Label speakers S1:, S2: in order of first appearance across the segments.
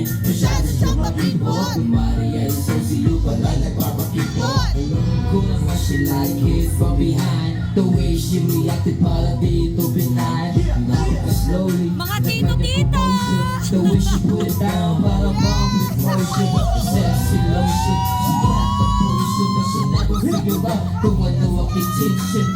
S1: man, masyado siyang makipot. Kumari ay sosiyo pala nagpapakipot. Ko naman she like it from behind. The way she reacted pala dito pinay. Slowly,
S2: Mga tito-tito!
S1: the way she put it down, para bomb with motion. Sexy lotion, she got the potion, but she never figure out kung ano ang intention.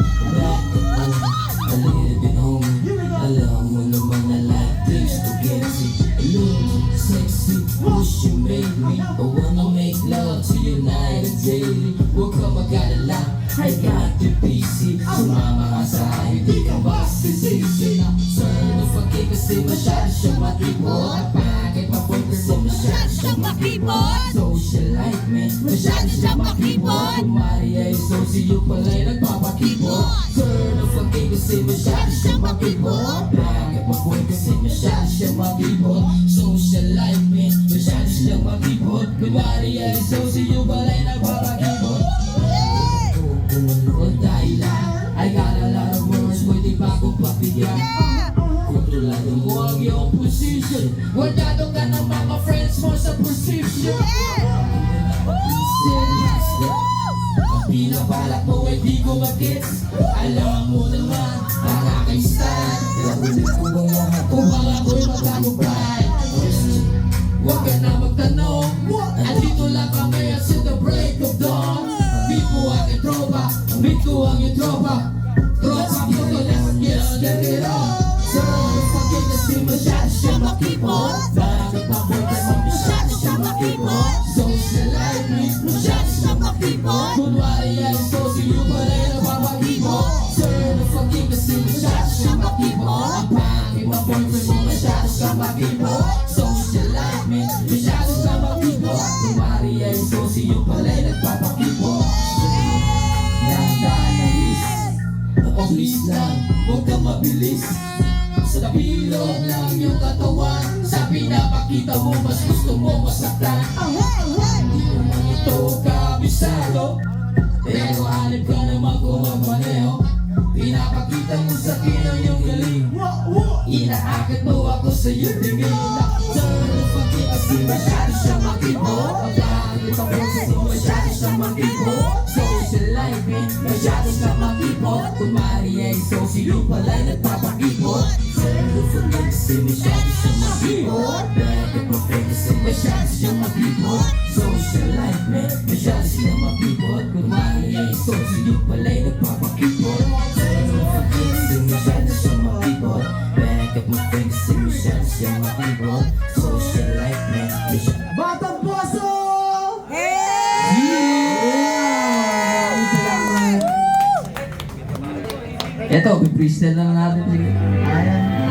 S1: A little bit homie, alam mo naman na like things to get it. Look sexy, push you made me. I wanna make love to you night and daily. Huwag ka mag-alala, I got the PC. Sumama ka sa akin, di ka masisisi na. Sir, nufagay kasi masyado siyang matipot. Bakit pa-boy kasi masyado siyang makipot. Socialite man, masyado siyang makipot. Kumari ay sosiyo pala'y nagpapakipot. Sir, nufagay kasi masyado siyang makipot. Bakit pa-boy kasi masyado siyang makipot. Socialite man, masyado siyang makipot. Kumari ay sosiyo pala'y nagpapakipot. Kung ano ang dahilan, I got a lot of words, pwede ba akong papigyan? Kontrolado mo ang iyong position. Guardado ka ng mga friends mo sa position. Ang pinabalak mo ay di ko mag-gets. Alam mo naman, ang aking style. Nakulit ko bang lahat kung baka ako'y magtagumpay. Huwag ka na magtanong, andito lang kami until the break of dawn. Beat mo aking tropa, beat ko ang iyong tropa. Tropa ko to, let's get it on. So, pagkita kasi masyado siya makipot. Bakit pa boy kasi masyado siya makipot. Socialite me, masyado siya makipot. Kunwari ay sosiyo pala'y nagpapakipot. Sir, pagkita kasi masyado siya makipot. Ang pangit pa boyfriend mo masyado siya makipot. Socialite me, masyado siya makipot. Kunwari ay sosiyo pala'y nagpapakipot. Nandaan ang list, o please lang, huwag kang mabilis. Sa napilog ng iyong katawan, sa pinapakita mo, mas gusto mo masaktan. Hindi naman ito kabisado, pero hanip ka naman kung magmaneho. Pinapakita mo sa akin ang iyong galing. Inaakit mo ako sa iyong tingin. Turn pagkita kasi masyado siya makipot. Ang bakit ako kasi masyado siya makipot. Socialite man, masyado siya makipot. Kunwari ay sosiyo pala'y nagpapakipot. Kasi masyado siya makipot. Bakit mo fake kasi masyado siya makipot. Socialite man, masyado siya makipot. Kunwari ay sosiyo pala'y nagpapakipot. Kasi masyado siya makipot. Bakit mo fake kasi masyado siya makipot. Socialite man, masyado.
S3: Batang Puso!
S1: Eto, freestyle lang natin.
S3: Ayan.